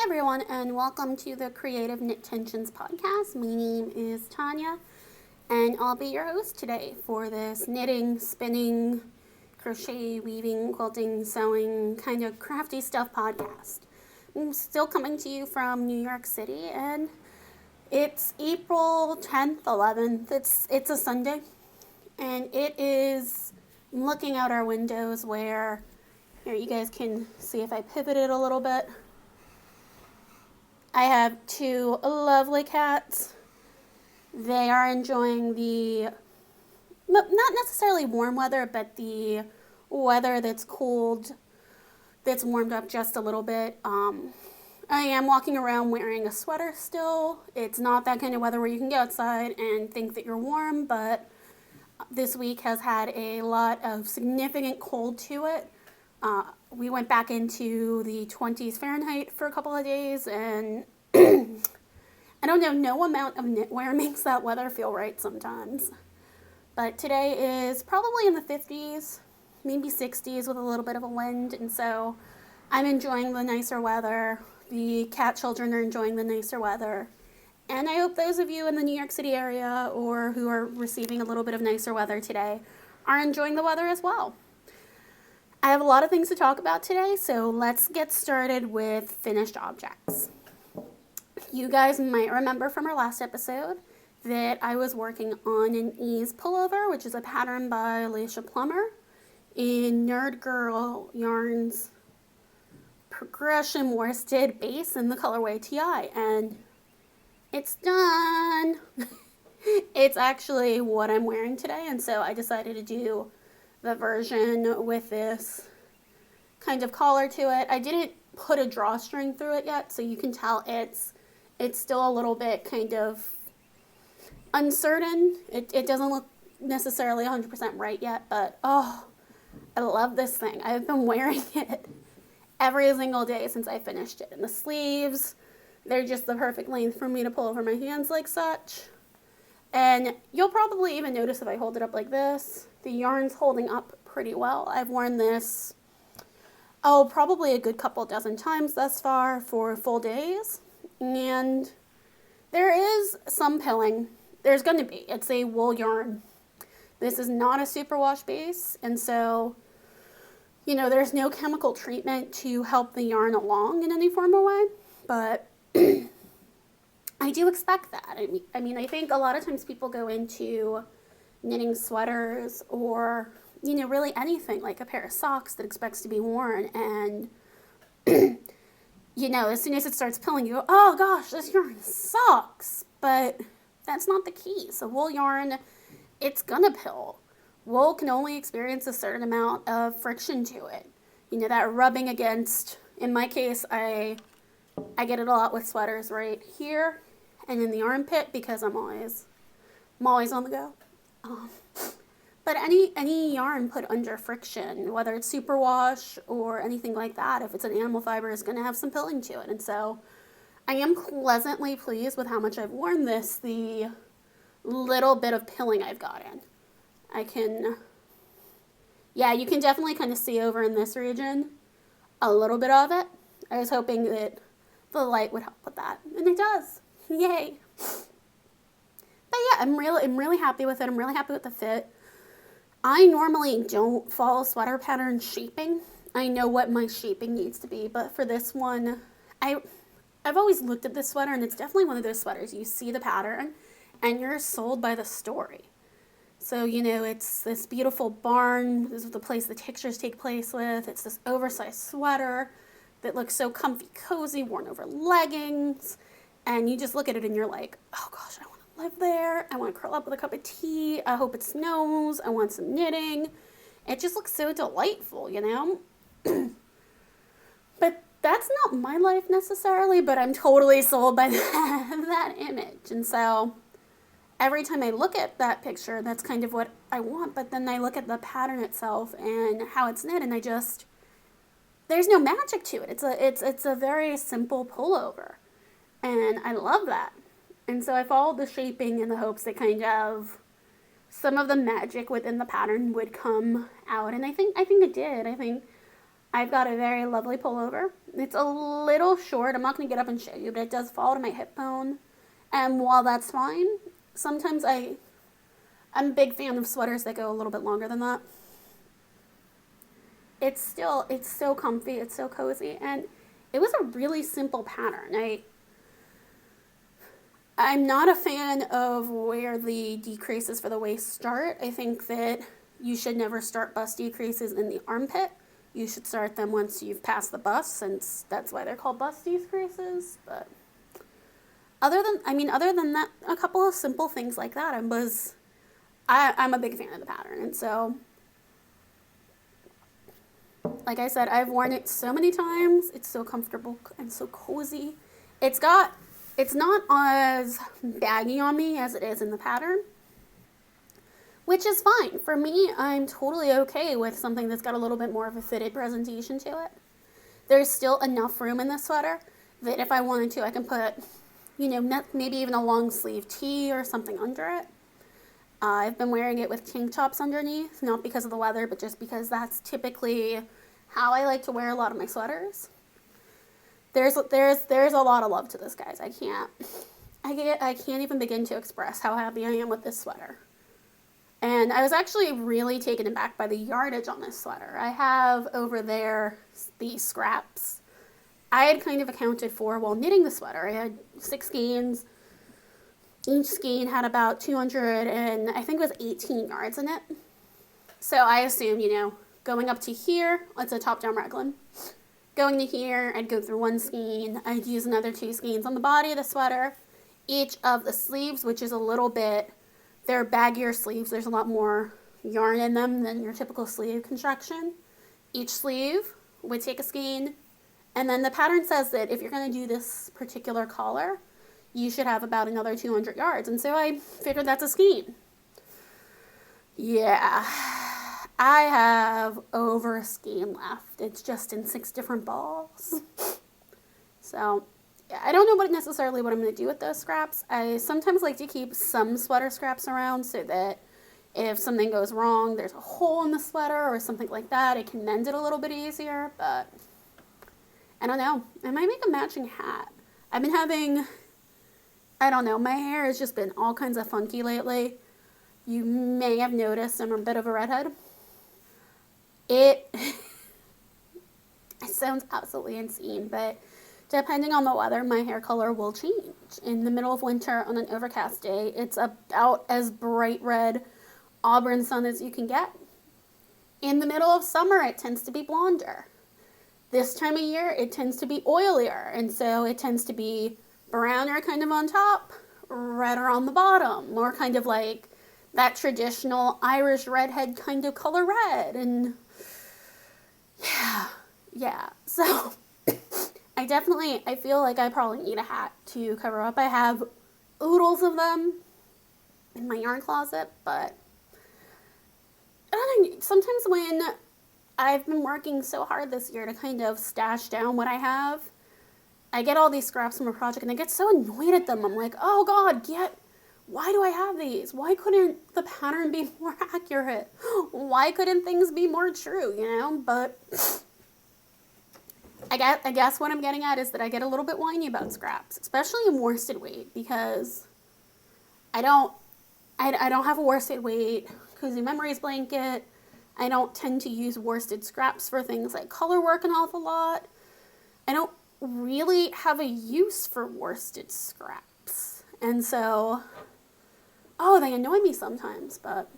everyone, and welcome to the Creative Knit-Ensions podcast. My name is Tanya, and I'll be your host today for this knitting, spinning, crochet, weaving, quilting, sewing, kind of crafty stuff podcast. I'm still coming to you from New York City, and it's April 10th, 11th. It's a Sunday, and it is looking out our windows where, here you guys can see if I pivot it a little bit. I have two lovely cats. They are enjoying the, not necessarily warm weather, but the weather that's cooled, that's warmed up just a little bit. I am walking around wearing a sweater still. It's not that kind of weather where you can go outside and think that you're warm, but this week has had a lot of significant cold to it. We went back into the 20s Fahrenheit for a couple of days, and I don't know, no amount of knitwear makes that weather feel right sometimes. But today is probably in the 50s, maybe 60s with a little bit of a wind, and so I'm enjoying the nicer weather. The cat children are enjoying the nicer weather. And I hope those of you in the New York City area or who are receiving a little bit of nicer weather today are enjoying the weather as well. I have a lot of things to talk about today, so let's get started with finished objects. You guys might remember from our last episode that I was working on an ease pullover, which is a pattern by Alicia Plummer in Nerd Girl Yarns Progression Worsted Base in the colorway TI, and it's done. It's actually what I'm wearing today, and so I decided to do the version with this kind of collar to it. I didn't put a drawstring through it yet, so you can tell it's still a little bit kind of uncertain. It doesn't look necessarily 100% right yet, but oh, I love this thing. I've been wearing it every single day since I finished it. And the sleeves, they're just the perfect length for me to pull over my hands like such. And you'll probably even notice if I hold it up like this, the yarn's holding up pretty well. I've worn this, probably a good couple dozen times thus far for full days. And there is some pilling. There's going to be. It's a wool yarn. This is not a superwash base, and so, you know, there's no chemical treatment to help the yarn along in any form or way, but I do expect that. I mean, I think a lot of times people go into knitting sweaters or, you know, really anything like a pair of socks that expects to be worn, and you know, as soon as it starts pilling, you go, oh gosh, this yarn sucks. But that's not the key. So wool yarn, it's gonna pill. Wool can only experience a certain amount of friction to it. You know, that rubbing against, in my case, I get it a lot with sweaters right here and in the armpit because I'm always on the go. But any yarn put under friction, whether it's superwash or anything like that, if it's an animal fiber, is going to have some pilling to it. And so I am pleasantly pleased with how much I've worn this, the little bit of pilling I've gotten. You can definitely kind of see over in this region a little bit of it. I was hoping that the light would help with that, and it does. Yay. But yeah, I'm really happy with it. I'm really happy with the fit. I normally don't follow sweater pattern shaping. I know what my shaping needs to be, but for this one, I've always looked at this sweater, and it's definitely one of those sweaters. You see the pattern, and you're sold by the story. So, you know, it's this beautiful barn. This is the place the pictures take place with. It's this oversized sweater that looks so comfy, cozy, worn over leggings, and you just look at it, and you're like, oh gosh, I want to live there. I want to curl up with a cup of tea. I hope it snows. I want some knitting. It just looks so delightful, you know? But that's not my life necessarily, but I'm totally sold by that image. And so every time I look at that picture, that's kind of what I want. But then I look at the pattern itself and how it's knit, and there's no magic to it. It's a very simple pullover, and I love that. And so I followed the shaping in the hopes that kind of some of the magic within the pattern would come out. And I think it did. I think I've got a very lovely pullover. It's a little short. I'm not going to get up and show you, but it does fall to my hip bone. And while that's fine, sometimes I'm a big fan of sweaters that go a little bit longer than that. It's so comfy, it's so cozy, and it was a really simple pattern. I'm not a fan of where the decreases for the waist start. I think that you should never start bust decreases in the armpit. You should start them once you've passed the bust, since that's why they're called bust decreases. But other than that, a couple of simple things like that, I'm a big fan of the pattern. And so, like I said, I've worn it so many times. It's so comfortable and so cozy. It's not as baggy on me as it is in the pattern, which is fine. For me, I'm totally okay with something that's got a little bit more of a fitted presentation to it. There's still enough room in this sweater that if I wanted to, I can put, maybe even a long sleeve tee or something under it. I've been wearing it with tank tops underneath, not because of the weather, but just because that's typically how I like to wear a lot of my sweaters. There's a lot of love to this, guys. I can't even begin to express how happy I am with this sweater. And I was actually really taken aback by the yardage on this sweater. I have over there these scraps I had kind of accounted for while knitting the sweater. I had 6 skeins. Each skein had about 200 and I think it was 18 yards in it. So I assumed, going up to here, it's a top-down raglan. Going to here, I'd go through 1 skein. I'd use another 2 skeins on the body of the sweater. Each of the sleeves, which is a little bit, they're baggier sleeves. There's a lot more yarn in them than your typical sleeve construction. Each sleeve would take a skein. And then the pattern says that if you're going to do this particular collar, you should have about another 200 yards. And so I figured that's a skein. Yeah, I have over a skein left. It's just in 6 different balls. So, yeah, I don't know necessarily what I'm going to do with those scraps. I sometimes like to keep some sweater scraps around so that if something goes wrong, there's a hole in the sweater or something like that, I can mend it a little bit easier. But I don't know. I might make a matching hat. I've been having, I don't know, my hair has just been all kinds of funky lately. You may have noticed I'm a bit of a redhead. It sounds absolutely insane, but depending on the weather, my hair color will change. In the middle of winter on an overcast day, it's about as bright red auburn sun as you can get. In the middle of summer, it tends to be blonder. This time of year, it tends to be oilier, and so it tends to be browner kind of on top, redder on the bottom, more kind of like that traditional Irish redhead kind of color red. And yeah. So I feel like I probably need a hat to cover up. I have oodles of them in my yarn closet, but I don't know, sometimes when I've been working so hard this year to kind of stash down what I have, I get all these scraps from a project and I get so annoyed at them. I'm like, oh God, why do I have these? Why couldn't the pattern be more accurate? Why couldn't things be more true, But I guess what I'm getting at is that I get a little bit whiny about scraps, especially in worsted weight, because I don't have a worsted weight Cozy Memories blanket. I don't tend to use worsted scraps for things like color work an awful lot. I don't really have a use for worsted scraps. And so, they annoy me sometimes, but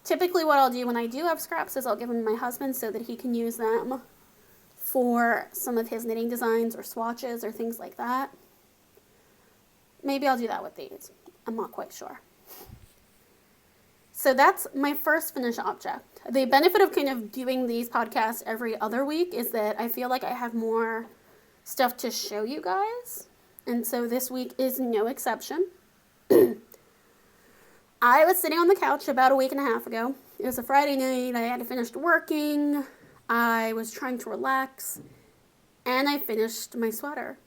typically what I'll do when I do have scraps is I'll give them to my husband so that he can use them for some of his knitting designs or swatches or things like that. Maybe I'll do that with these. I'm not quite sure. So that's my first finished object. The benefit of kind of doing these podcasts every other week is that I feel like I have more stuff to show you guys. And so this week is no exception. I was sitting on the couch about a week and a half ago. It was a Friday night. I had finished working. I was trying to relax. And I finished my sweater.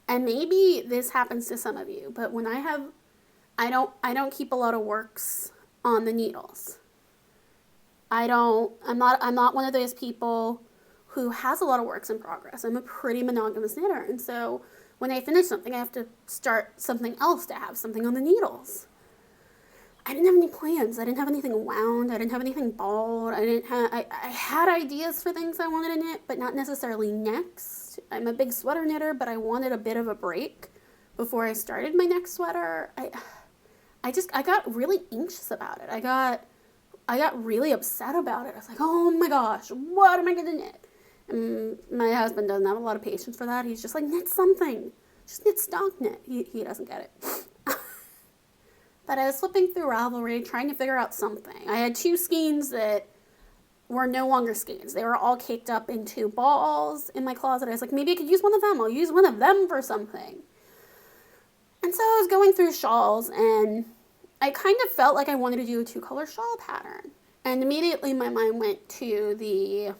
And maybe this happens to some of you, but when I don't keep a lot of works on the needles. I'm not one of those people who has a lot of works in progress. I'm a pretty monogamous knitter, and so when I finish something, I have to start something else to have something on the needles. I didn't have any plans. I didn't have anything wound. I didn't have anything balled. I had ideas for things I wanted to knit, but not necessarily next. I'm a big sweater knitter, but I wanted a bit of a break before I started my next sweater. I got really anxious about it. I got really upset about it. I was like, oh my gosh, what am I going to knit? And my husband doesn't have a lot of patience for that. He's just like, knit something. Just knit stock knit. He doesn't get it. But I was flipping through Ravelry trying to figure out something. I had 2 skeins that were no longer skeins. They were all caked up into balls in my closet. I was like, maybe I could use one of them. I'll use one of them for something. And so I was going through shawls, and I kind of felt like I wanted to do a 2-color shawl pattern. And immediately my mind went to the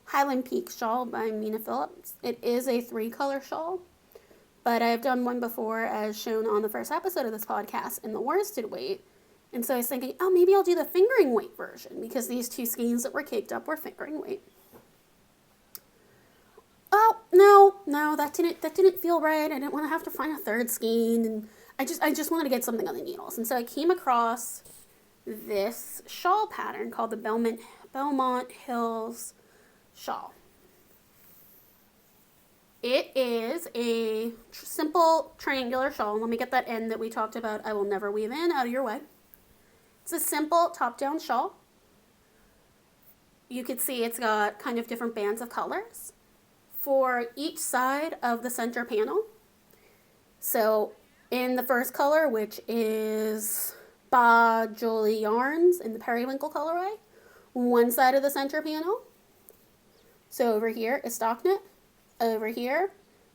Highland Peak shawl by Mina Phillips. It is a 3-color shawl, but I've done one before as shown on the first episode of this podcast in the worsted weight. And so I was thinking, oh, maybe I'll do the fingering weight version because these 2 skeins that were caked up were fingering weight. Oh, no, that didn't feel right. I didn't want to have to find a 3rd skein, and I just wanted to get something on the needles. And so I came across this shawl pattern called the Belmont Hills shawl. It is a simple triangular shawl. Let me get that end that we talked about I will never weave in out of your way. It's a simple top-down shawl. You can see it's got kind of different bands of colors for each side of the center panel. So in the first color, which is Bajoli Yarns in the Periwinkle colorway, one side of the center panel. So over here is stock knit. Over here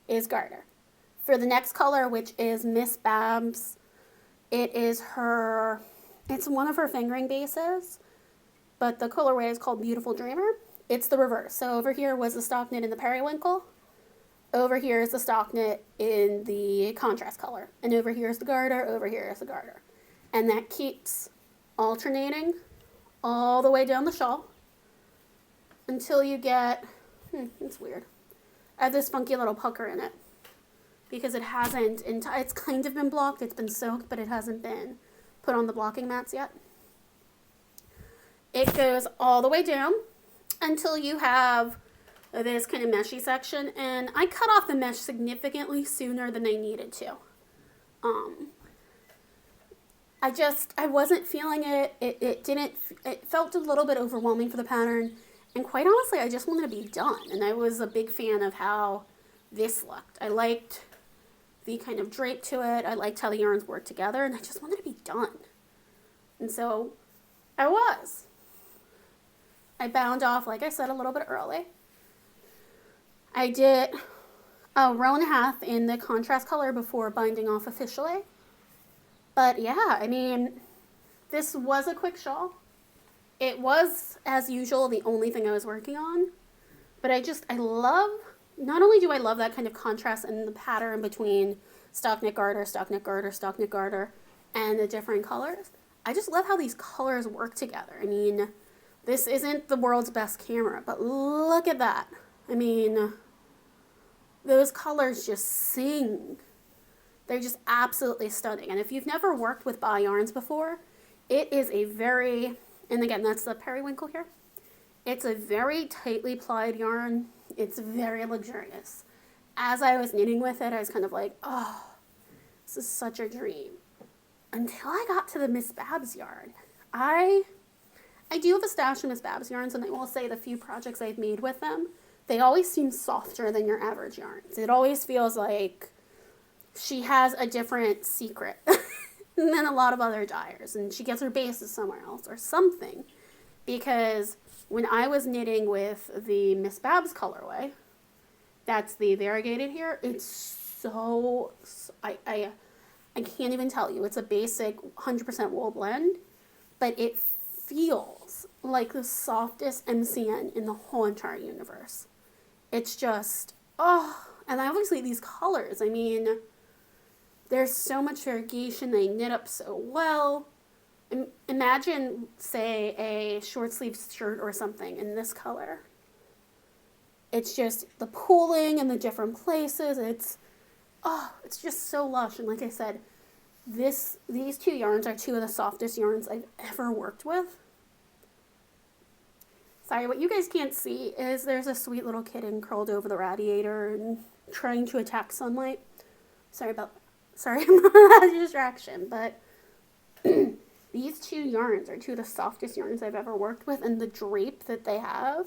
is garter. For the next color, which is Miss Babs, it's one of her fingering bases, but the colorway is called Beautiful Dreamer. It's the reverse. So over here was the stock knit in the periwinkle. Over here is the stock knit in the contrast color. And over here is the garter. Over here is the garter. And that keeps alternating all the way down the shawl until you get, it's weird. I have this funky little pucker in it because it hasn't, it's kind of been blocked. It's been soaked, but it hasn't been put on the blocking mats yet. It goes all the way down until you have this kind of meshy section, and I cut off the mesh significantly sooner than I needed to. I wasn't feeling it. It felt a little bit overwhelming for the pattern, and quite honestly, I just wanted to be done, and I was a big fan of how this looked. I liked the kind of drape to it. I liked how the yarns worked together, and I just wanted to be done. And so I was. I bound off, like I said, a little bit early. I did a row and a half in the contrast color before binding off officially. But yeah, I mean, this was a quick shawl. It was, as usual, the only thing I was working on. But not only do I love that kind of contrast in the pattern between stock knit garter, stock knit garter, stock knit garter, and the different colors, I just love how these colors work together. I mean, this isn't the world's best camera, but look at that. I mean, those colors just sing. They're just absolutely stunning. And if you've never worked with Ba yarns before, it is a very, and again, that's the periwinkle here. It's a very tightly plied yarn. It's very luxurious. As I was knitting with it, I was kind of like, oh, this is such a dream. Until I got to the Miss Babs yarn. I do have a stash of Miss Babs yarns, and I will say the few projects I've made with them, they always seem softer than your average yarns. It always feels like she has a different secret than a lot of other dyers, and she gets her bases somewhere else or something. Because when I was knitting with the Miss Babs colorway, that's the variegated here, it's so, I can't even tell you. It's a basic 100% wool blend, but it feels like the softest MCN in the whole entire universe. It's just, and obviously these colors, I mean, there's so much variegation. They knit up so well. Imagine, say, a short sleeve shirt or something in this color. It's just the pooling and the different places. It's just so lush. And like I said, these two yarns are two of the softest yarns I've ever worked with. Sorry, what you guys can't see is there's a sweet little kitten curled over the radiator and trying to attack sunlight. Sorry about the distraction, but these two yarns are two of the softest yarns I've ever worked with, and the drape that they have,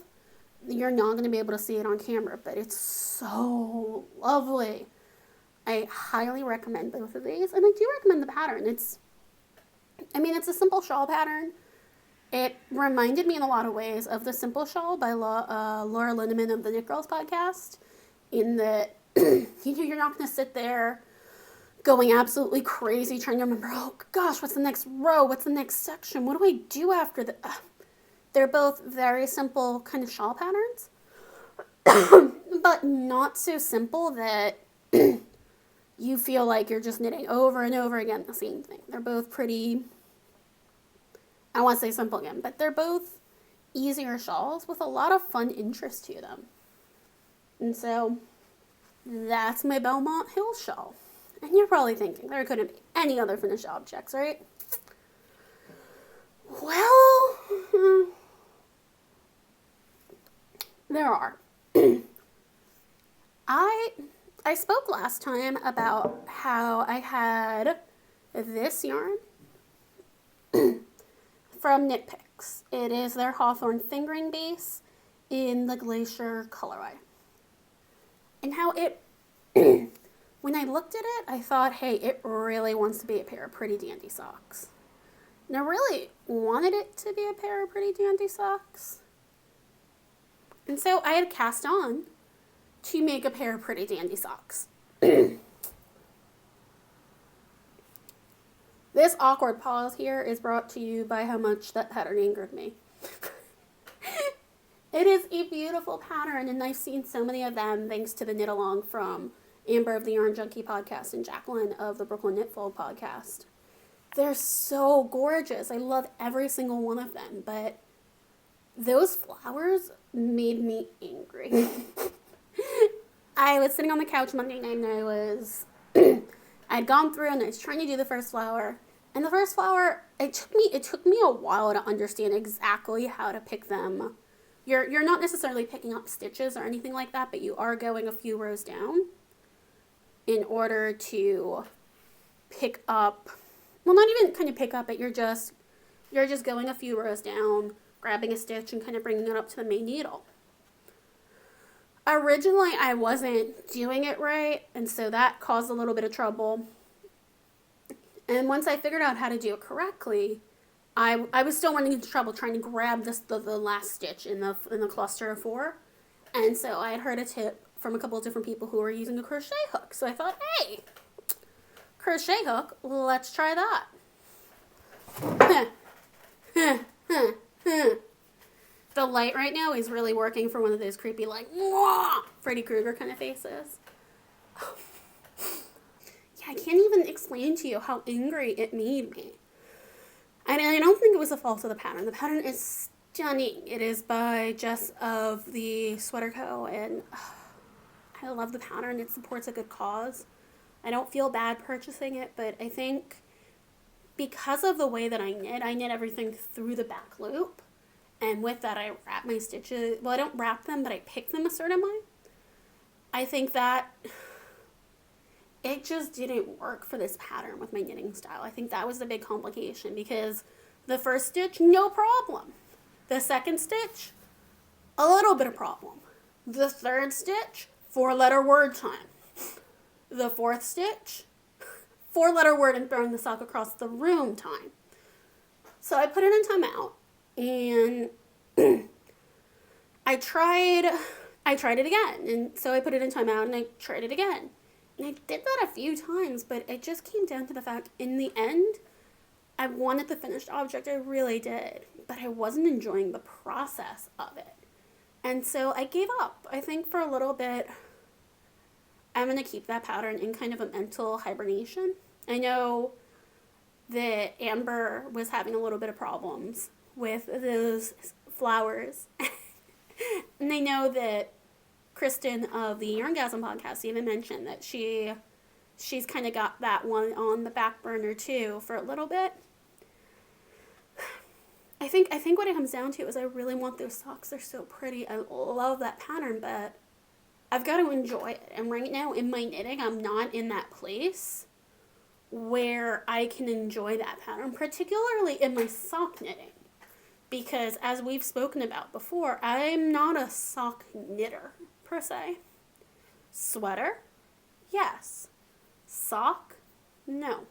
you're not going to be able to see it on camera, but it's so lovely. I highly recommend both of these, and I do recommend the pattern. It's a simple shawl pattern. It reminded me in a lot of ways of the Simple Shawl by Laura Lindemann of the Knit Girls podcast, in that you're not going to sit there going absolutely crazy trying to remember, oh gosh, what's the next row? What's the next section? What do I do after the... They're both very simple kind of shawl patterns, but not so simple that you feel like you're just knitting over and over again the same thing. They're both pretty... I want to say simple again, but they're both easier shawls with a lot of fun interest to them. And so that's my Belmont Hill shawl. And you're probably thinking, there couldn't be any other finished objects, right? Well, there are. I spoke last time about how I had this yarn from Knit Picks. It is their Hawthorne fingering base in the Glacier colorway. And how it, when I looked at it, I thought, hey, it really wants to be a pair of pretty dandy socks. And I really wanted it to be a pair of pretty dandy socks. And so I had cast on to make a pair of pretty dandy socks. This awkward pause here is brought to you by how much that pattern angered me. It is a beautiful pattern, and I've seen so many of them thanks to the knit along from Amber of the Yarn Junkie podcast and Jacqueline of the Brooklyn Knitfold podcast. They're so gorgeous. I love every single one of them, but those flowers made me angry. I was sitting on the couch Monday night and I'd gone through and I was trying to do the first flower. And the first flower, it took me a while to understand exactly how to pick them. You're not necessarily picking up stitches or anything like that, but you are going a few rows down in order to pick up, well, not even kind of pick up it, you're just going a few rows down, grabbing a stitch and kind of bringing it up to the main needle. Originally, I wasn't doing it right, and so that caused a little bit of trouble. And once I figured out how to do it correctly, I was still running into trouble trying to grab the last stitch in the cluster of 4. And so I had heard a tip from a couple of different people who were using a crochet hook. So I thought, hey, crochet hook, let's try that. The light right now is really working for one of those creepy, like, Freddy Krueger kind of faces. Yeah, I can't even explain to you how angry it made me. And I don't think it was the fault of the pattern. The pattern is stunning. It is by Jess of the Sweater Co. And I love the pattern. It supports a good cause. I don't feel bad purchasing it, but I think because of the way that I knit everything through the back loop. And with that, I wrap my stitches. Well, I don't wrap them, but I pick them a certain way. I think that it just didn't work for this pattern with my knitting style. I think that was the big complication because the first stitch, no problem. The second stitch, a little bit of problem. The third stitch, 4-letter word time. The fourth stitch, 4-letter word and throwing the sock across the room time. So I put it in timeout. And I tried it again. And so I put it in timeout and I tried it again. And I did that a few times, but it just came down to the fact, in the end, I wanted the finished object. I really did. But I wasn't enjoying the process of it. And so I gave up. I think for a little bit, I'm going to keep that pattern in kind of a mental hibernation. I know that Amber was having a little bit of problems with those flowers. And I know that Kristen of the Yarngasm podcast even mentioned that she's kind of got that one on the back burner too for a little bit. I think what it comes down to is I really want those socks. They're so pretty. I love that pattern, but I've got to enjoy it. And right now in my knitting, I'm not in that place where I can enjoy that pattern, particularly in my sock knitting. Because as we've spoken about before, I'm not a sock knitter per se. Sweater? Yes. Sock? No.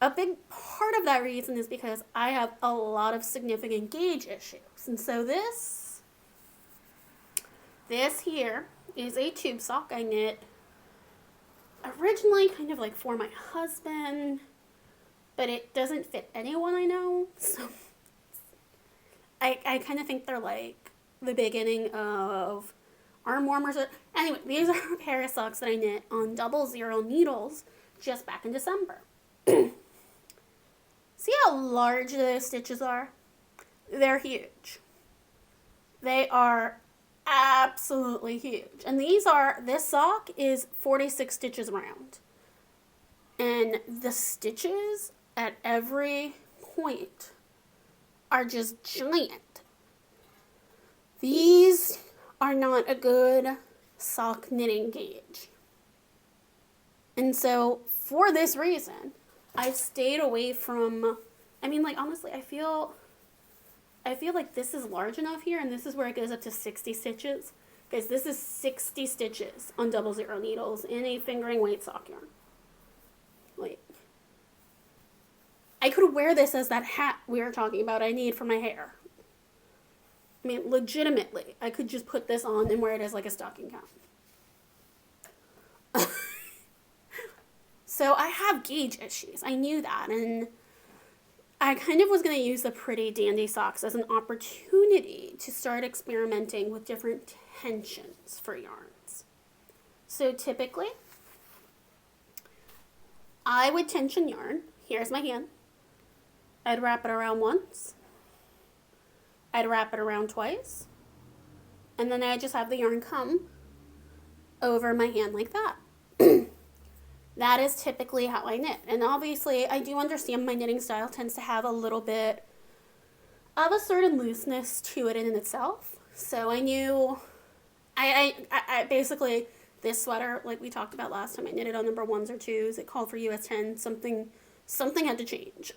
A big part of that reason is because I have a lot of significant gauge issues. And so this here is a tube sock I knit originally kind of like for my husband, but it doesn't fit anyone I know. So I kind of think they're like the beginning of arm warmers. Anyway, these are a pair of socks that I knit on 00 needles just back in December. See how large those stitches are? They're huge. They are absolutely huge. And this sock is 46 stitches around. And the stitches at every point are just giant. These are not a good sock knitting gauge. And so for this reason, I've stayed away from, honestly, I feel like this is large enough here, and this is where it goes up to 60 stitches. Guys, this is 60 stitches on 00 needles in a fingering weight sock yarn. Like, I could wear this as that hat we were talking about I need for my hair. I mean, legitimately, I could just put this on and wear it as like a stocking cap. So I have gauge issues. I knew that, and I kind of was going to use the Pretty Dandy socks as an opportunity to start experimenting with different tensions for yarns. So typically, I would tension yarn. Here's my hand. I'd wrap it around once. I'd wrap it around twice. And then I'd just have the yarn come over my hand like that. That is typically how I knit. And obviously, I do understand my knitting style tends to have a little bit of a certain looseness to it in itself. So I knew, I basically, this sweater, like we talked about last time, I knitted on number 1s or 2s. It called for US 10. Something had to change.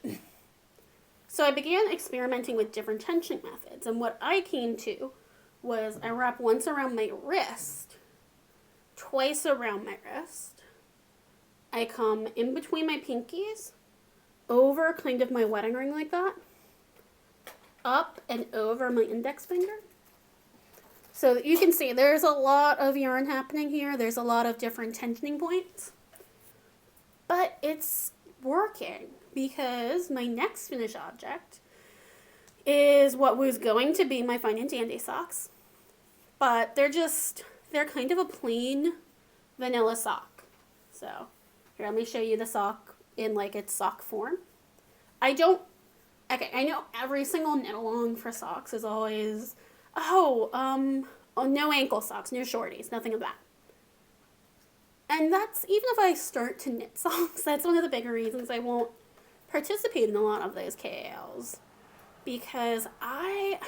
So I began experimenting with different tension methods. And what I came to was I wrap once around my wrist, twice around my wrist. I come in between my pinkies, over kind of my wedding ring like that, up and over my index finger. So you can see there's a lot of yarn happening here. There's a lot of different tensioning points. But it's working because my next finished object is what was going to be my Fine and Dandy socks. But they're kind of a plain vanilla sock. So here, let me show you the sock in like its sock form. I know every single knit along for socks is always, no ankle socks, no shorties, nothing of that. And that's, even if I start to knit socks, that's one of the bigger reasons I won't participate in a lot of those KALs. Because I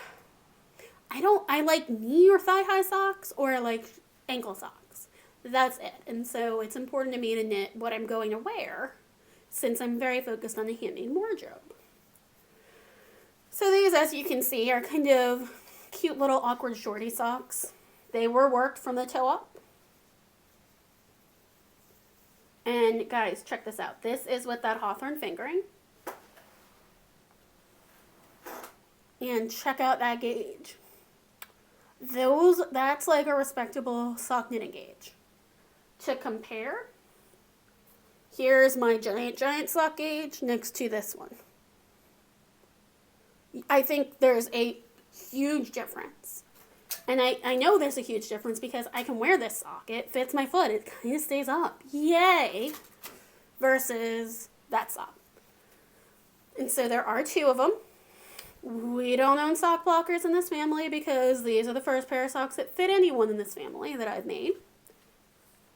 like knee or thigh high socks or like ankle socks. That's it. And so it's important to me to knit what I'm going to wear since I'm very focused on the handmade wardrobe. So these, as you can see, are kind of cute little awkward shorty socks. They were worked from the toe up. And guys, check this out. This is with that Hawthorne fingering. And check out that gauge. That's like a respectable sock knitting gauge. To compare, here's my giant sock gauge next to this one. I think there's a huge difference. And I know there's a huge difference because I can wear this sock. It fits my foot. It kind of stays up. Yay! Versus that sock. And so there are two of them. We don't own sock blockers in this family because these are the first pair of socks that fit anyone in this family that I've made.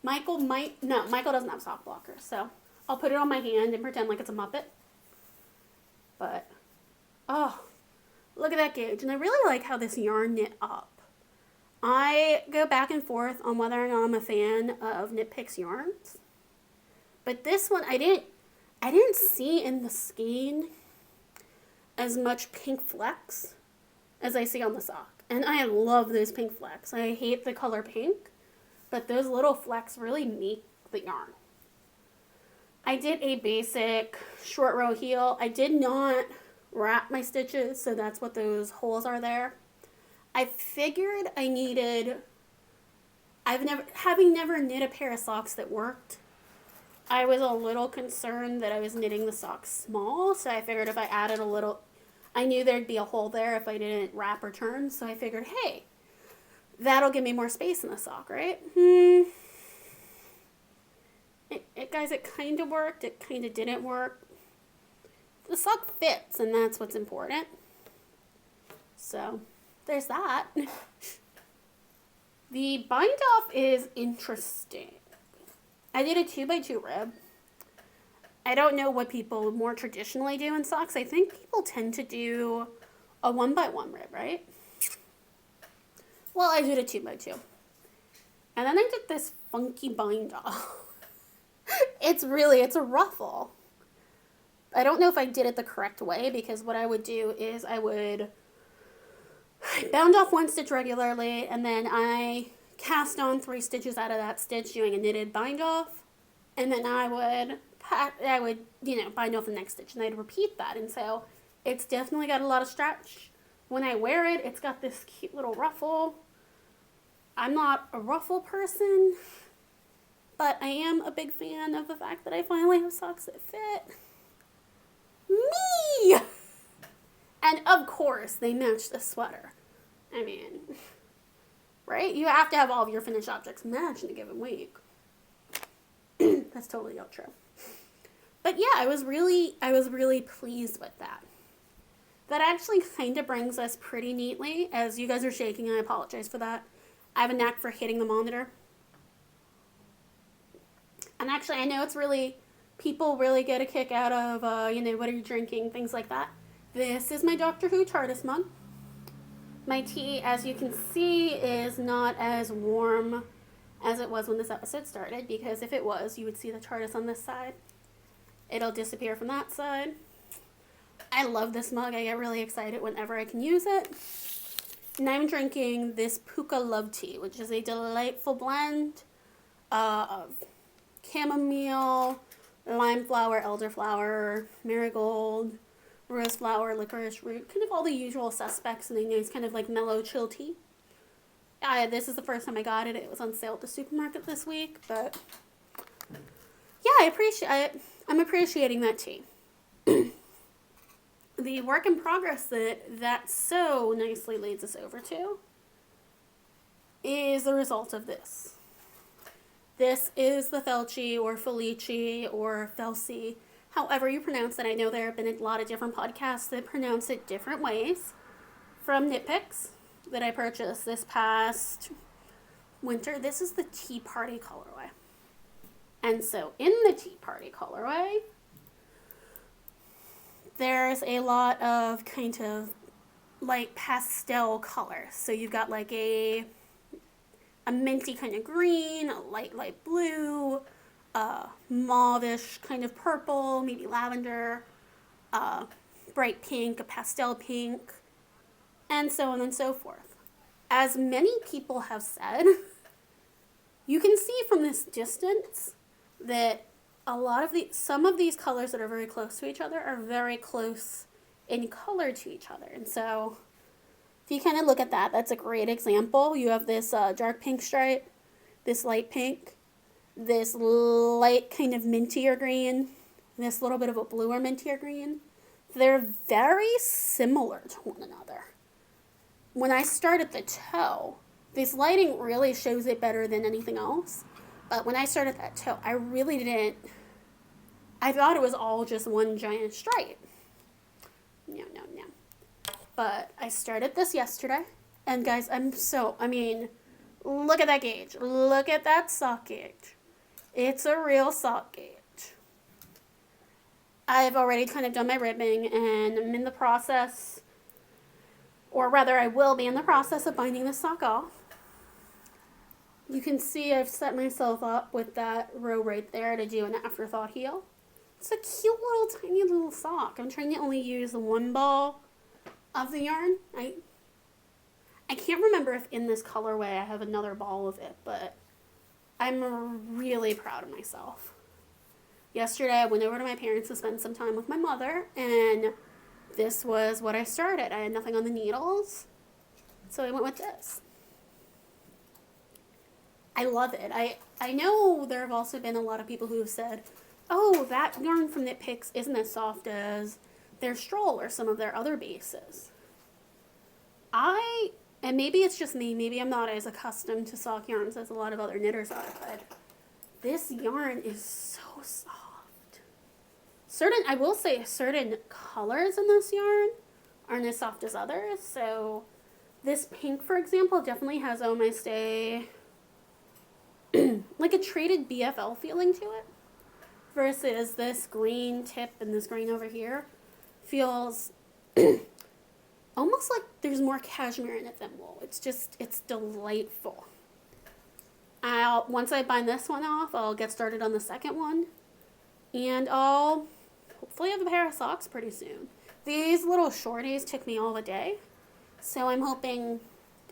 Michael doesn't have sock blockers, so I'll put it on my hand and pretend like it's a Muppet. But, oh, look at that gauge. And I really like how this yarn knit up. I go back and forth on whether or not I'm a fan of Knit Picks yarns. But this one, I didn't see in the skein as much pink flecks as I see on the sock. And I love those pink flecks. I hate the color pink, but those little flecks really make the yarn. I did a basic short row heel. I did not wrap my stitches, so that's what those holes are there. I figured I needed, having never knit a pair of socks that worked, I was a little concerned that I was knitting the socks small, so I figured if I added a little, I knew there'd be a hole there if I didn't wrap or turn, so I figured, hey, that'll give me more space in the sock, right? Guys, it kind of worked, it kind of didn't work. The sock fits, and that's what's important. So, there's that. The bind off is interesting. I did a 2x2 rib. I don't know what people more traditionally do in socks. I think people tend to do a 1x1 rib, right? Well, I did a 2x2. And then I did this funky bind off. It's a ruffle. I don't know if I did it the correct way, because what I would do is I would bound off one stitch regularly, and then I cast on 3 stitches out of that stitch doing a knitted bind off, and then I would bind off the next stitch, and I'd repeat that. And so it's definitely got a lot of stretch. When I wear it, it's got this cute little ruffle. I'm not a ruffle person, but I am a big fan of the fact that I finally have socks that fit me. And of course, they match the sweater. I mean, right? You have to have all of your finished objects match in a given week. That's totally not true. But yeah, I was really pleased with that. That actually kind of brings us pretty neatly, as you guys are shaking, I apologize for that. I have a knack for hitting the monitor. And actually, I know people really get a kick out of, what are you drinking, things like that. This is my Doctor Who TARDIS mug. My tea, as you can see, is not as warm as it was when this episode started, because if it was, you would see the TARDIS on this side. It'll disappear from that side. I love this mug. I get really excited whenever I can use it. And I'm drinking this Puka Love Tea, which is a delightful blend of chamomile, lime flower, elderflower, marigold, rose flower, licorice root, kind of all the usual suspects in a nice kind of like mellow chill tea. This is the first time I got it. It was on sale at the supermarket this week, but yeah, I'm appreciating that tea. The work in progress that so nicely leads us over to is the result of this. This is the Felci or Felici or Felsi, however you pronounce it. I know there have been a lot of different podcasts that pronounce it different ways, from Knit Picks that I purchased this past winter. This is the Tea Party colorway. And so in the Tea Party colorway, there's a lot of kind of like pastel colors. So you've got like a minty kind of green, a light blue, mauve-ish kind of purple, maybe lavender, bright pink, a pastel pink, and so on and so forth. As many people have said, you can see from this distance that some of these colors that are very close to each other are very close in color to each other. And so if you kind of look at that, that's a great example. You have this dark pink stripe, this light pink, this light kind of mintier green, this little bit of a bluer mintier green. They're very similar to one another. When I start at the toe, this lighting really shows it better than anything else. But when I started that toe, I really didn't. I thought it was all just one giant stripe. No. but I started this yesterday. And guys, look at that gauge. Look at that sock gauge. It's a real sock gauge. I've already kind of done my ribbing, and I'm in the process, or rather I will be in the process of binding the sock off. You can see I've set myself up with that row right there to do an afterthought heel. It's a cute little tiny little sock. I'm trying to only use one ball of the yarn. I can't remember if in this colorway I have another ball of it, but I'm really proud of myself. Yesterday I went over to my parents to spend some time with my mother, and this was what I started. I had nothing on the needles, so I went with this. I love it. I know there have also been a lot of people who have said, oh, that yarn from Knit Picks isn't as soft as their Stroll or some of their other bases. And maybe it's just me, maybe I'm not as accustomed to sock yarns as a lot of other knitters are, but this yarn is so soft. I will say certain colors in this yarn aren't as soft as others. So this pink, for example, definitely has Oh My Stay, like a traded BFL feeling to it, versus this green tip and this green over here feels almost like there's more cashmere in it than wool. It's delightful. Once I bind this one off, I'll get started on the second one, and I'll hopefully have a pair of socks pretty soon. These little shorties took me all the day, so I'm hoping,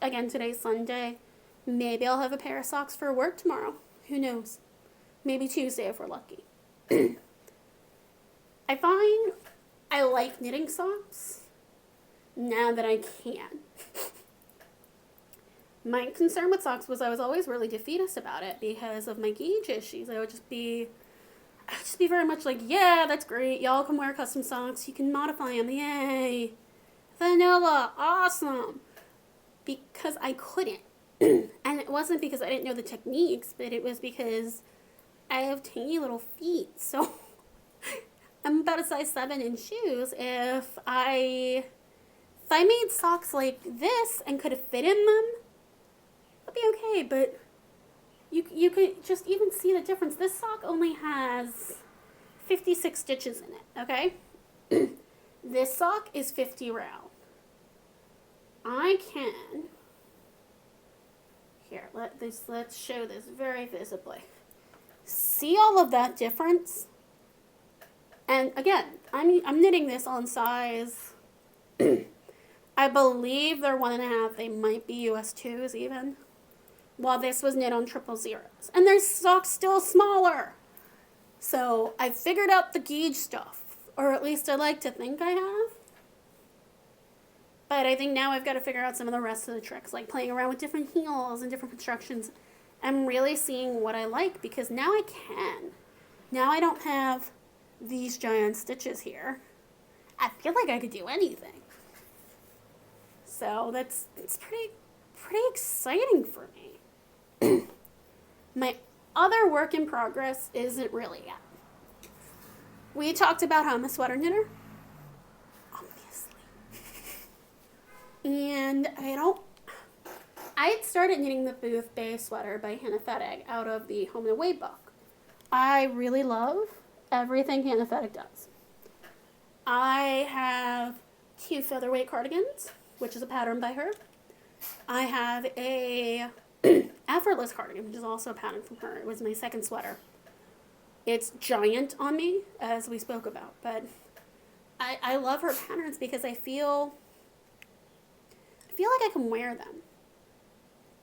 again, today's Sunday, maybe I'll have a pair of socks for work tomorrow. Who knows? Maybe Tuesday if we're lucky. I find I like knitting socks now that I can. My concern with socks was I was always really defeatist about it because of my gauge issues. I'd just be very much like, yeah, that's great. Y'all can wear custom socks. You can modify them. Yay. Vanilla. Awesome. Because I couldn't. And it wasn't because I didn't know the techniques, but it was because I have tiny little feet. So I'm about a size 7 in shoes. If I made socks like this and could have fit in them, it'd be okay, but you could just even see the difference. This sock only has 56 stitches in it, okay? This sock is 50 round. I can, here, let's show this very visibly. See all of that difference? And again, I'm knitting this on size, I believe they're 1.5. They might be US 2s even. While this was knit on 000s. And their socks still smaller. So I figured out the gauge stuff. Or at least I like to think I have. But I think now I've got to figure out some of the rest of the tricks. Like playing around with different heels and different constructions. I'm really seeing what I like. Because now I can. Now I don't have these giant stitches here. I feel like I could do anything. So it's pretty exciting for me. My other work in progress isn't really yet. We talked about how I'm a sweater knitter, obviously. And I had started knitting the Booth Bay sweater by Hannah Fettig out of the Home and Away book. I really love everything Hannah Fettig does. I have 2 featherweight cardigans, which is a pattern by her. I have a effortless cardigan, which is also a pattern from her. It was my second sweater. It's giant on me, as we spoke about, but I love her patterns because I feel like I can wear them.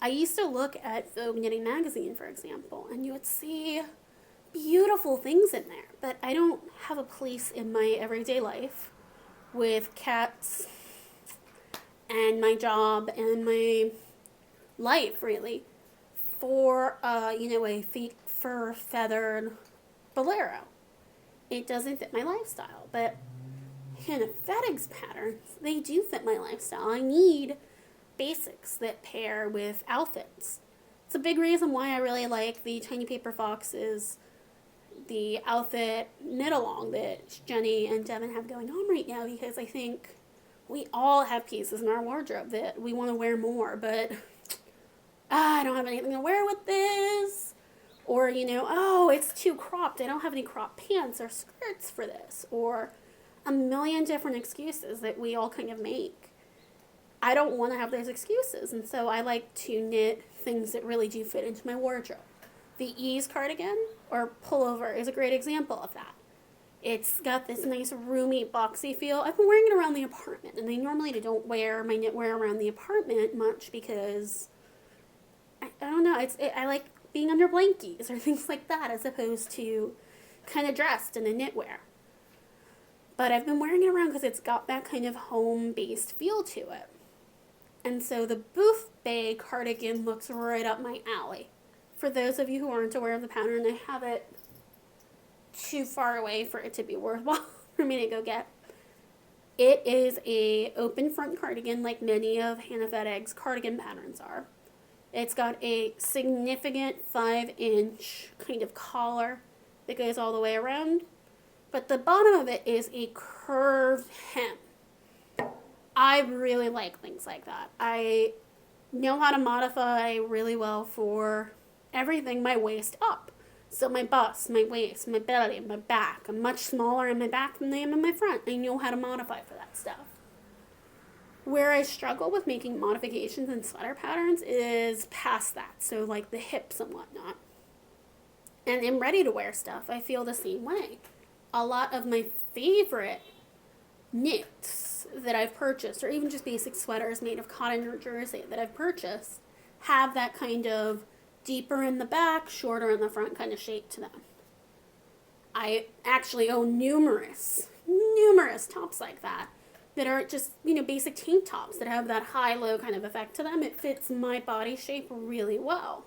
I used to look at Vogue Knitting magazine, for example, and you would see beautiful things in there, but I don't have a place in my everyday life with cats and my job and my life, really, for a fake fur feathered bolero. It doesn't fit my lifestyle, but Hannah Fettig's patterns, they do fit my lifestyle. I need basics that pair with outfits. It's a big reason why I really like the Tiny Paper Foxes, the outfit knit along that Jenny and Devin have going on right now, because I think we all have pieces in our wardrobe that we want to wear more, but I don't have anything to wear with this. Or, oh, it's too cropped. I don't have any cropped pants or skirts for this. Or a million different excuses that we all kind of make. I don't want to have those excuses. And so I like to knit things that really do fit into my wardrobe. The ease cardigan or pullover is a great example of that. It's got this nice roomy boxy feel. I've been wearing it around the apartment, and I normally don't wear my knitwear around the apartment much because I don't know. I like being under blankies or things like that as opposed to kind of dressed in a knitwear. But I've been wearing it around because it's got that kind of home-based feel to it. And so the Booth Bay cardigan looks right up my alley. For those of you who aren't aware of the pattern, I have it too far away for it to be worthwhile for me to go get. It is a open front cardigan like many of Hannah Fedig's cardigan patterns are. It's got a significant 5-inch kind of collar that goes all the way around, but the bottom of it is a curved hem. I really like things like that. I know how to modify really well for everything my waist up. So my bust, my waist, my belly, my back. I'm much smaller in my back than I am in my front. I know how to modify for that stuff. Where I struggle with making modifications in sweater patterns is past that. So like the hips and whatnot. And in ready-to-wear stuff, I feel the same way. A lot of my favorite knits that I've purchased, or even just basic sweaters made of cotton or jersey that I've purchased, have that kind of deeper in the back, shorter in the front kind of shape to them. I actually own numerous tops like that are just, basic tank tops that have that high-low kind of effect to them. It fits my body shape really well.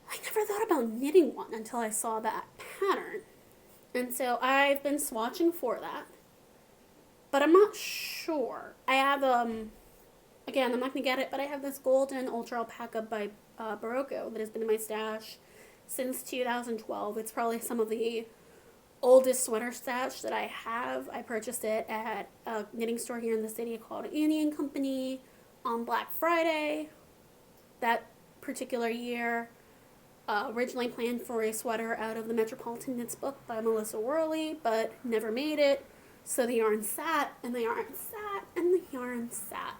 I never thought about knitting one until I saw that pattern. And so I've been swatching for that. But I'm not sure. I have, again, I'm not going to get it, but I have this golden ultra alpaca by Barocco that has been in my stash since 2012. It's probably some of the oldest sweater stash that I have. I purchased it at a knitting store here in the city called Annie & Company on Black Friday that particular year. Originally planned for a sweater out of the Metropolitan Knits book by Melissa Worley, but never made it. So the yarn sat, and the yarn sat, and the yarn sat.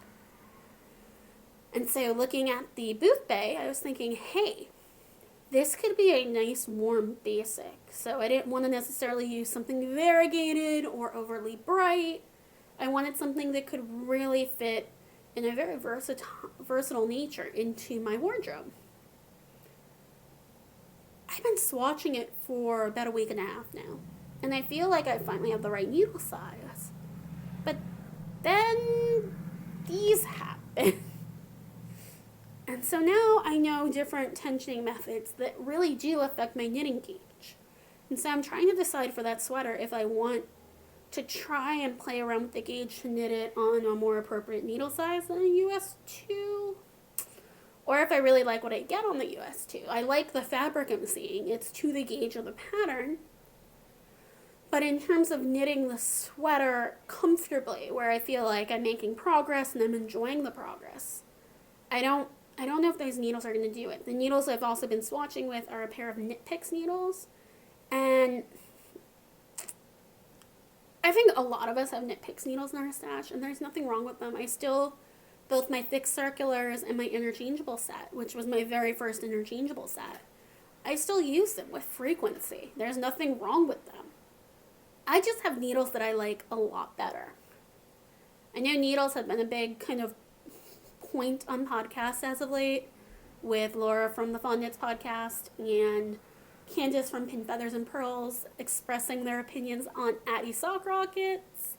And so looking at the Booth Bay, I was thinking, hey, this could be a nice warm basic. So I didn't want to necessarily use something variegated or overly bright. I wanted something that could really fit in a very versatile nature into my wardrobe. I've been swatching it for about a week and a half now, and I feel like I finally have the right needle size. But then these happen. And so now I know different tensioning methods that really do affect my knitting gauge. And so I'm trying to decide for that sweater if I want to try and play around with the gauge to knit it on a more appropriate needle size than a US 2. Or if I really like what I get on the US 2. I like the fabric I'm seeing. It's to the gauge of the pattern. But in terms of knitting the sweater comfortably, where I feel like I'm making progress and I'm enjoying the progress, I don't know if those needles are going to do it. The needles I've also been swatching with are a pair of Knit Picks needles. And I think a lot of us have Knit Picks needles in our stash, and there's nothing wrong with them. I still, both my thick circulars and my interchangeable set, which was my very first interchangeable set, I still use them with frequency. There's nothing wrong with them. I just have needles that I like a lot better. I know needles have been a big kind of point on podcasts as of late, with Laura from the Fawn Knits podcast and Candace from Pin Feathers and Pearls expressing their opinions on Addie sock rockets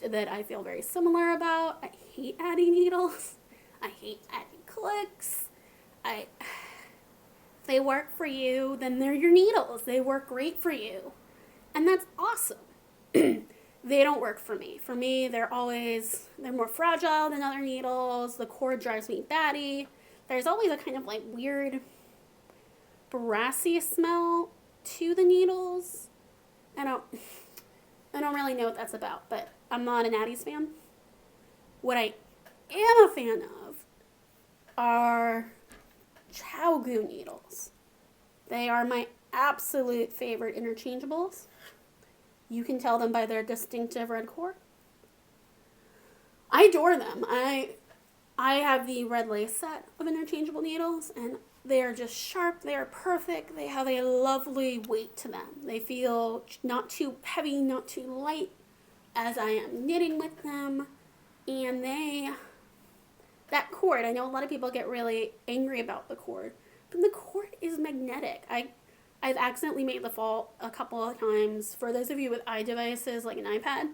that I feel very similar about. I hate Addie needles. I hate Addie clicks. If they work for you, then they're your needles. They work great for you. And that's awesome. They don't work for me. For me, they're more fragile than other needles. The cord drives me batty. There's always a kind of like weird brassy smell to the needles. I don't really know what that's about, but I'm not an Addie's fan. What I am a fan of are ChowGoo needles. They are my absolute favorite interchangeables. You can tell them by their distinctive red cord. I adore them. I have the red lace set of interchangeable needles, and they are just sharp. They are perfect. They have a lovely weight to them. They feel not too heavy, not too light as I am knitting with them. And that cord, I know a lot of people get really angry about the cord, but the cord is magnetic. I've accidentally made the fault a couple of times. For those of you with iDevices like an iPad,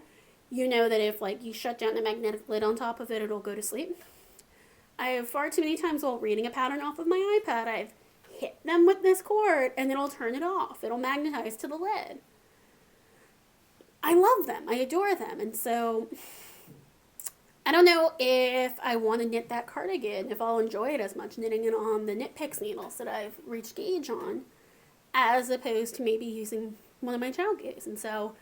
you know that if like you shut down the magnetic lid on top of it, it'll go to sleep. I have far too many times while reading a pattern off of my iPad, I've hit them with this cord and it'll turn it off. It'll magnetize to the lid. I love them. I adore them. And so I don't know if I want to knit that cardigan, if I'll enjoy it as much knitting it on the Knit Picks needles that I've reached gauge on, as opposed to maybe using one of my ChowGoos. And so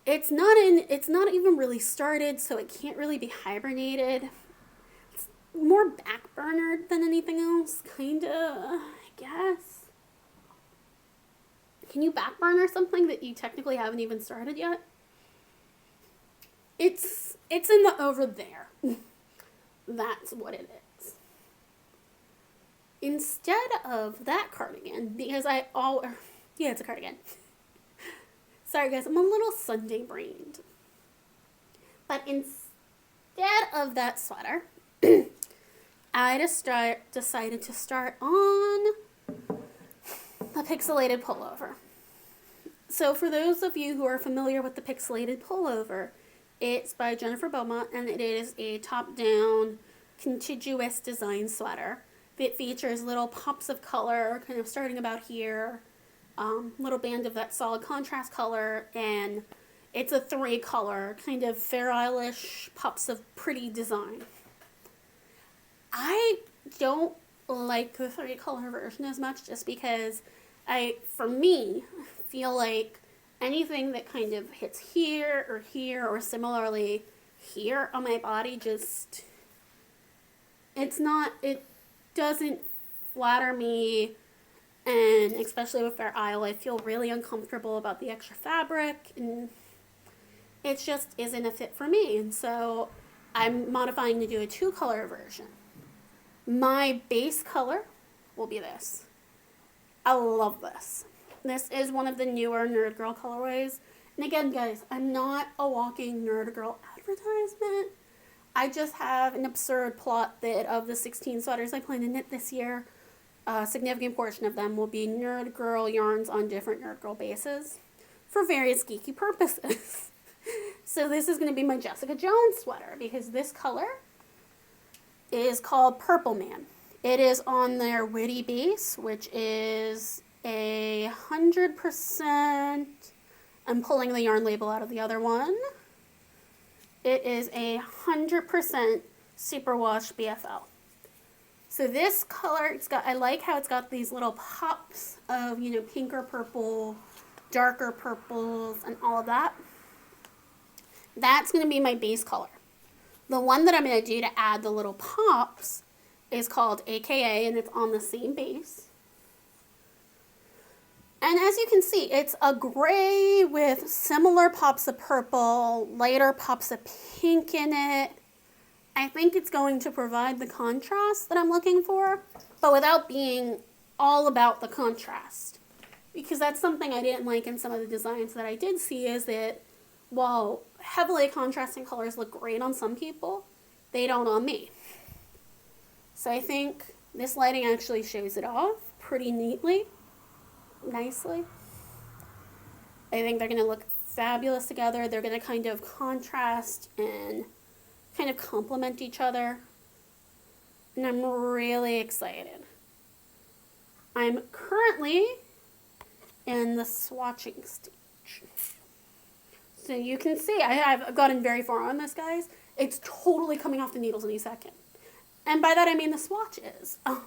it's not even really started, so it can't really be hibernated. It's more backburnered than anything else, kinda, I guess. Can you backburner something that you technically haven't even started yet? It's in the over there. That's what it is. Instead of that cardigan, because it's a cardigan. Sorry guys, I'm a little Sunday brained. But instead of that sweater, I decided to start on a pixelated pullover. So for those of you who are familiar with the pixelated pullover, it's by Jennifer Beaumont, and it is a top-down, contiguous design sweater that features little pops of color, kind of starting about here, little band of that solid contrast color, and it's a 3-color, kind of Fair Isle-ish pops of pretty design. I don't like the 3-color version as much, just because for me, feel like anything that kind of hits here or similarly here on my body it doesn't flatter me, and especially with Fair Isle, I feel really uncomfortable about the extra fabric, and it just isn't a fit for me, and so I'm modifying to do a 2-color version. My base color will be this. I love this. This is one of the newer Nerd Girl colorways. And again, guys, I'm not a walking Nerd Girl advertisement. I just have an absurd plot that of the 16 sweaters I plan to knit this year, a significant portion of them will be Nerd Girl yarns on different Nerd Girl bases for various geeky purposes. So this is going to be my Jessica Jones sweater, because this color is called Purple Man. It is on their Witty base, which is 100%, I'm pulling the yarn label out of the other one. It is 100% superwash BFL. So this color, I like how it's got these little pops of, pinker purple, darker purples, and all of that. That's going to be my base color. The one that I'm going to do to add the little pops is called AKA, and it's on the same base. And as you can see, it's a gray with similar pops of purple, lighter pops of pink in it. I think it's going to provide the contrast that I'm looking for, but without being all about the contrast. Because that's something I didn't like in some of the designs that I did see, is that while heavily contrasting colors look great on some people, they don't on me. So I think this lighting actually shows it off pretty neatly. Nicely. I think they're going to look fabulous together. They're going to kind of contrast and kind of complement each other. And I'm really excited. I'm currently in the swatching stage. So you can see I've gotten very far on this, guys. It's totally coming off the needles any second. And by that I mean the swatches. But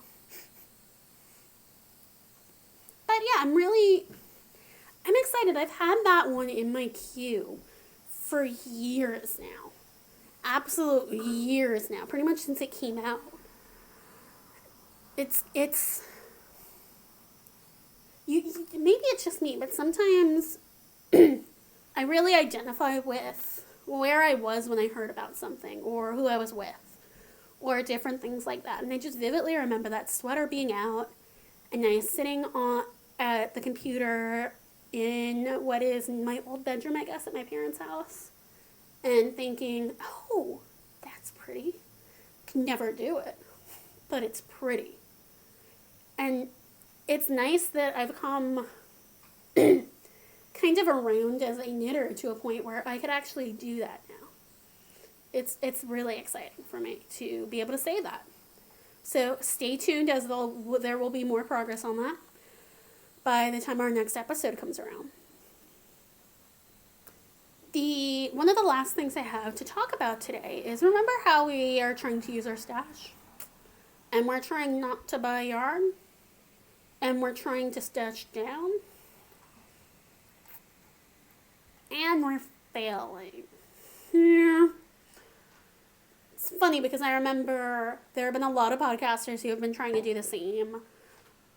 yeah, I'm excited. I've had that one in my queue for years now. Absolute years now. Pretty much since it came out. It's maybe it's just me, but sometimes I really identify with where I was when I heard about something, or who I was with, or different things like that. And I just vividly remember that sweater being out, and I was sitting at the computer in what is my old bedroom, I guess, at my parents' house, and thinking, oh, that's pretty. Can never do it, but it's pretty. And it's nice that I've come kind of around as a knitter to a point where I could actually do that now. It's really exciting for me to be able to say that. So stay tuned, as there will be more progress on that by the time our next episode comes around. One of the last things I have to talk about today is, remember how we are trying to use our stash? And we're trying not to buy yarn? And we're trying to stash down? And we're failing. Yeah. It's funny because I remember there have been a lot of podcasters who have been trying to do the same.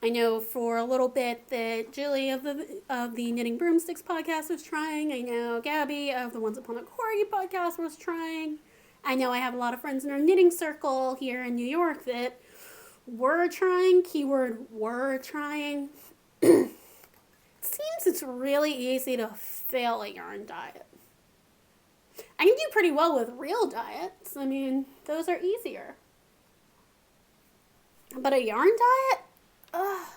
I know for a little bit that Julie of the Knitting Broomsticks podcast was trying. I know Gabby of the Once Upon a Corgi podcast was trying. I know I have a lot of friends in our knitting circle here in New York that were trying. Keyword were trying. It seems it's really easy to fail a yarn diet. I can do pretty well with real diets. I mean, those are easier. But a yarn diet? Ugh.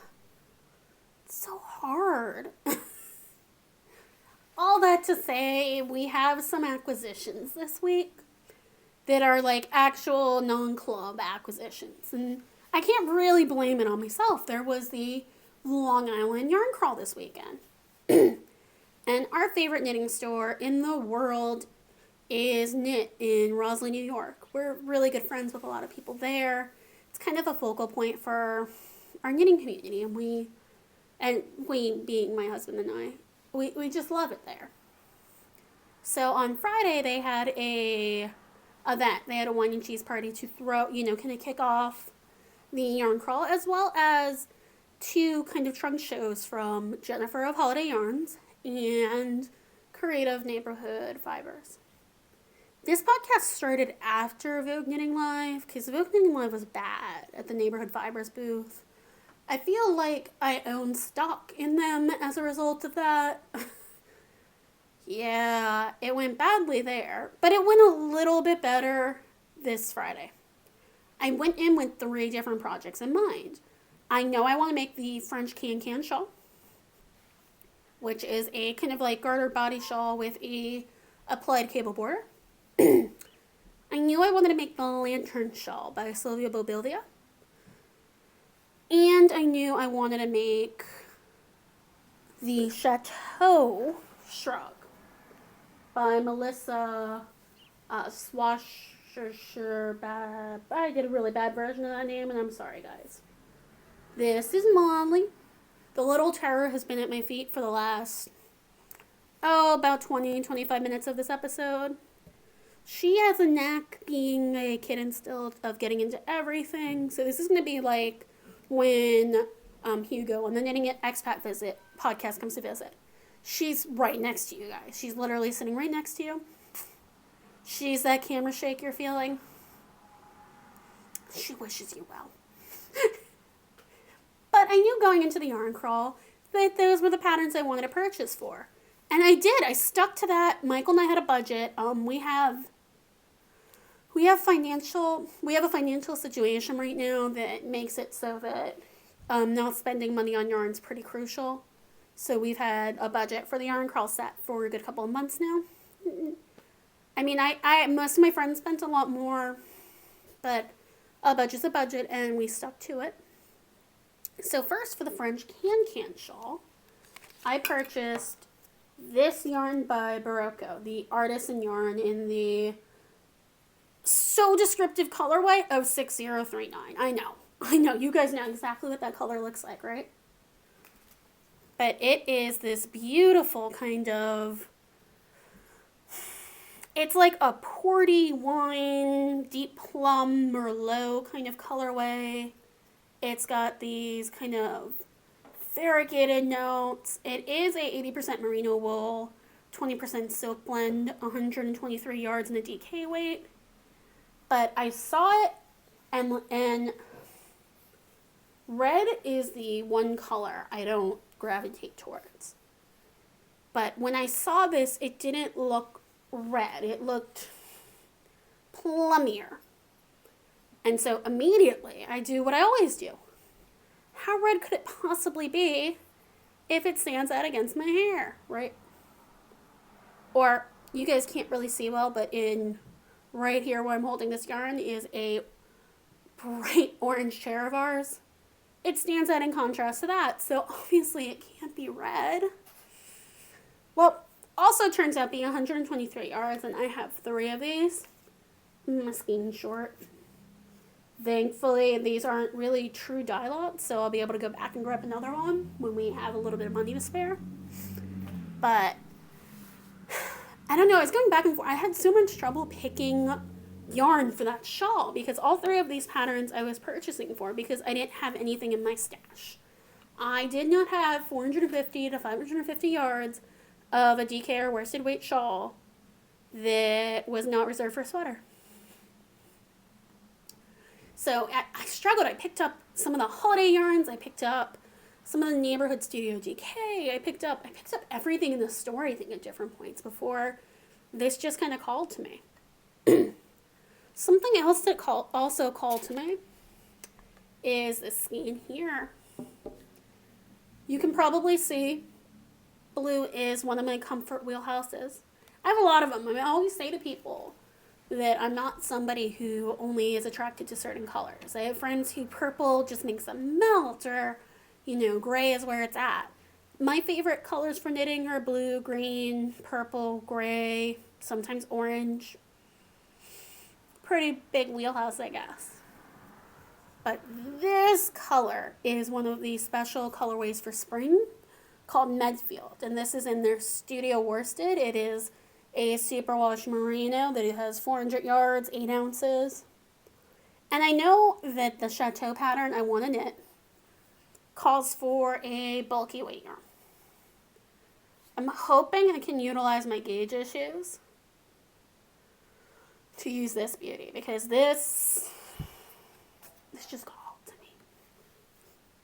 It's so hard. All that to say, we have some acquisitions this week that are like actual non-club acquisitions. And I can't really blame it on myself. There was the Long Island yarn crawl this weekend. And our favorite knitting store in the world is Knit in Roslyn, New York. We're really good friends with a lot of people there. It's kind of a focal point for our knitting community, and we being my husband and I, we just love it there. So on Friday they had a event. They had a wine and cheese party to throw, kind of kick off the yarn crawl, as well as two kind of trunk shows from Jennifer of Holiday Yarns and Creative Neighborhood Fibers. This podcast started after Vogue Knitting Live, because Vogue Knitting Live was bad at the Neighborhood Fibers booth. I feel like I own stock in them as a result of that. Yeah, it went badly there, but it went a little bit better this Friday. I went in with 3 different projects in mind. I know I want to make the French can shawl, which is a kind of like garter body shawl with a applied cable border. I knew I wanted to make the lantern shawl by Sylvia Bobildia. And I knew I wanted to make the Chateau Shrug by Melissa Swasher. I did a really bad version of that name, and I'm sorry, guys. This is Molly. The little terror has been at my feet for the last, about 20-25 minutes of this episode. She has a knack, being a kitten still, of getting into everything. So this is going to be like when Hugo on the Knitting It Expat Visit podcast comes to visit. She's right next to you guys. She's literally sitting right next to you. She's that camera shake you're feeling. She wishes you well. But I knew going into the yarn crawl that those were the patterns I wanted to purchase for. And I did. I stuck to that. Michael and I had a budget. We have a financial situation right now that makes it so that not spending money on yarn is pretty crucial. So we've had a budget for the yarn crawl set for a good couple of months now. I mean, I most of my friends spent a lot more, but a budget's a budget, and we stuck to it. So first, for the French can shawl, I purchased this yarn by Barocco, the artisan yarn in the so descriptive colorway of 6039. I know, you guys know exactly what that color looks like, right? But it is this beautiful kind of It's like a porty wine, deep plum, Merlot kind of colorway. It's got these kind of variegated notes. It is a 80% merino wool, 20% silk blend, 123 yards in a DK weight. But I saw it, and red is the one color I don't gravitate towards. But when I saw this, it didn't look red. It looked plummier. And so immediately I do what I always do. How red could it possibly be if it stands out against my hair, right? Or you guys can't really see well, but in right here where I'm holding this yarn is a bright orange chair of ours. It stands out in contrast to that, so obviously it can't be red. Well, also turns out being 123 yards, and I have 3 of these. My skein short. Thankfully, these aren't really true dye lots, so I'll be able to go back and grab another one when we have a little bit of money to spare. But I don't know, I was going back and forth. I had so much trouble picking yarn for that shawl because all 3 of these patterns I was purchasing for because I didn't have anything in my stash. I did not have 450 to 550 yards of a DK or worsted weight shawl that was not reserved for a sweater. So I struggled. I picked up some of the holiday yarns. I picked up some of the neighborhood studio DK. I picked up everything in the store, I think, at different points before this just kind of called to me. Something else that also called to me is this skein here. You can probably see blue is one of my comfort wheelhouses. I have a lot of them. I always say to people that I'm not somebody who only is attracted to certain colors. I have friends who purple just makes them melt, or, gray is where it's at. My favorite colors for knitting are blue, green, purple, gray, sometimes orange. Pretty big wheelhouse, I guess. But this color is one of the special colorways for spring called Medfield, and this is in their Studio Worsted. It is a superwash merino that it has 400 yards, 8 ounces. And I know that the Chateau pattern I want to knit calls for a bulky weight yarn. I'm hoping I can utilize my gauge issues to use this beauty, because this just called to me.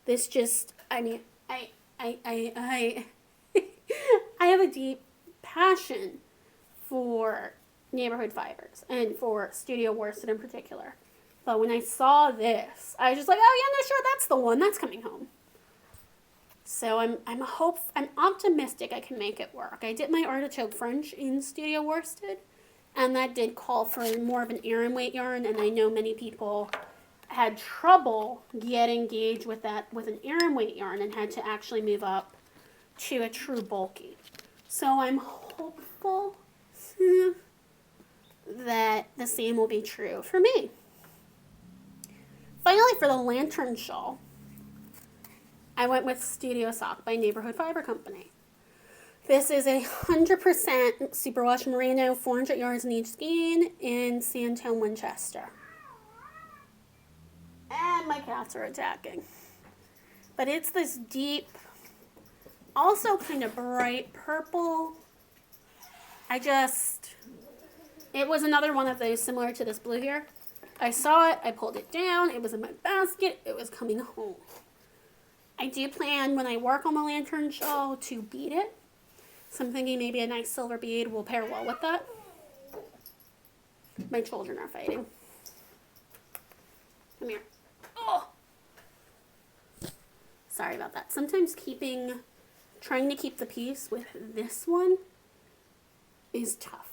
This just, I I have a deep passion for neighborhood fibers and for studio worsted in particular. But when I saw this, I was just like, oh yeah, no, sure, that's the one that's coming home. So I'm optimistic I can make it work. I did my artichoke French in studio worsted, and that did call for more of an Aran weight yarn, and I know many people had trouble getting gauge with that with an Aran weight yarn and had to actually move up to a true bulky. So I'm hopeful that the same will be true for me. Finally, for the lantern shawl, I went with Studio Sock by Neighborhood Fiber Company. This is 100% superwash merino, 400 yards in each skein in Sandtone, Winchester. And my cats are attacking. But it's this deep, also kind of bright purple. It was another one of those similar to this blue here. I saw it, I pulled it down, it was in my basket, it was coming home. I do plan, when I work on the lantern shawl, to bead it. So I'm thinking maybe a nice silver bead will pair well with that. My children are fighting. Come here. Oh! Sorry about that. Sometimes trying to keep the peace with this one is tough.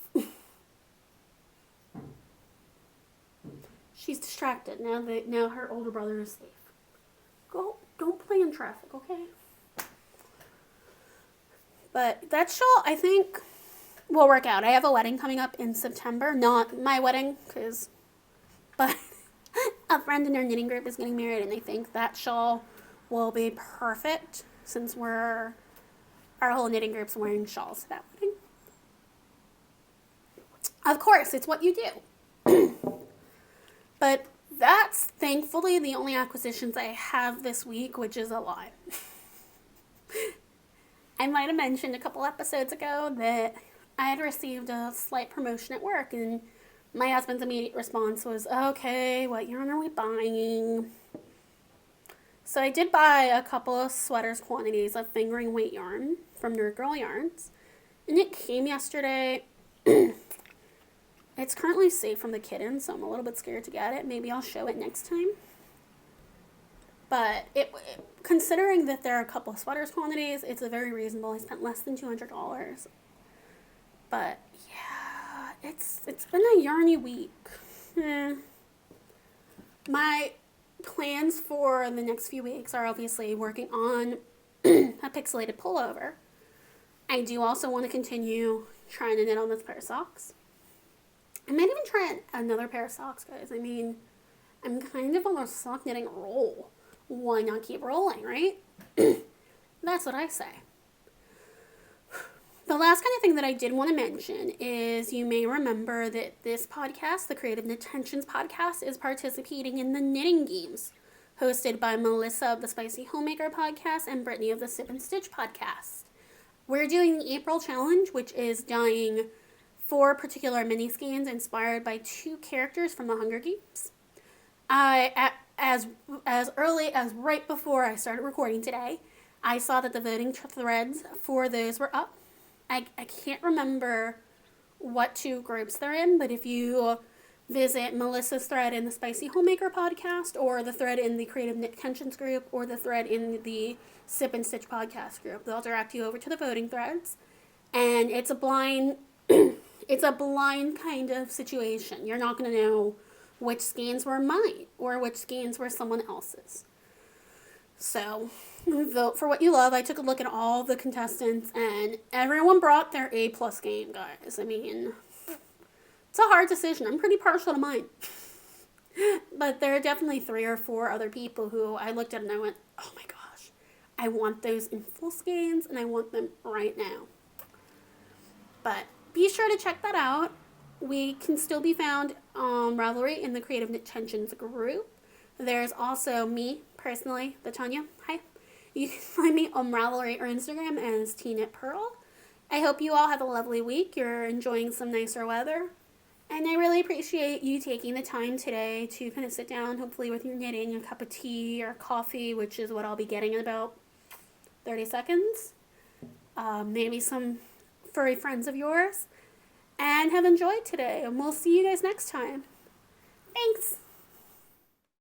She's distracted now her older brother is safe. Don't play in traffic, okay? But that shawl, I think, will work out. I have a wedding coming up in September. Not my wedding, but a friend in our knitting group is getting married, and I think that shawl will be perfect since our whole knitting group's wearing shawls to that wedding. Of course, it's what you do. But that's thankfully the only acquisitions I have this week, which is a lot. I might have mentioned a couple episodes ago that I had received a slight promotion at work, and my husband's immediate response was, okay, what yarn are we buying? So I did buy a couple of sweaters quantities of fingering weight yarn from Nerd Girl Yarns, and it came yesterday. It's currently safe from the kitten, so I'm a little bit scared to get it. Maybe I'll show it next time. But considering that there are a couple of sweaters quantities, it's a very reasonable. I spent less than $200. But yeah, it's been a yarny week. My plans for the next few weeks are obviously working on a pixelated pullover. I do also want to continue trying to knit on this pair of socks. I might even try another pair of socks, guys. I mean, I'm kind of on a sock knitting roll. Why not keep rolling, right? That's what I say. The last kind of thing that I did want to mention is you may remember that this podcast, the Creative Knit-Ensions podcast, is participating in the knitting games hosted by Melissa of the Spicy Homemaker podcast and Brittany of the Sip and Stitch podcast. We're doing the April challenge, which is dyeing 4 particular mini skeins inspired by 2 characters from the Hunger Games. As early as right before I started recording today, I saw that the voting threads for those were up. I can't remember what 2 groups they're in, but if you visit Melissa's thread in the Spicy Homemaker podcast, or the thread in the Creative Knit-Ensions group, or the thread in the Sip and Stitch podcast group, they'll direct you over to the voting threads. And it's a blind kind of situation. You're not going to know which skeins were mine or which skeins were someone else's. So, vote for what you love. I took a look at all the contestants, and everyone brought their A+ game, guys. I mean, it's a hard decision. I'm pretty partial to mine. But there are definitely 3 or 4 other people who I looked at and I went, oh my gosh, I want those in full skeins, and I want them right now. But be sure to check that out. We can still be found on Ravelry in the Creative Knit-Ensions group. There's also me, personally, the Tanya. Hi. You can find me on Ravelry or Instagram as TKnitPearl. I hope you all have a lovely week. You're enjoying some nicer weather. And I really appreciate you taking the time today to kind of sit down, hopefully with your knitting, a cup of tea or coffee, which is what I'll be getting in about 30 seconds. Maybe some furry friends of yours. And have enjoyed today. And we'll see you guys next time. Thanks.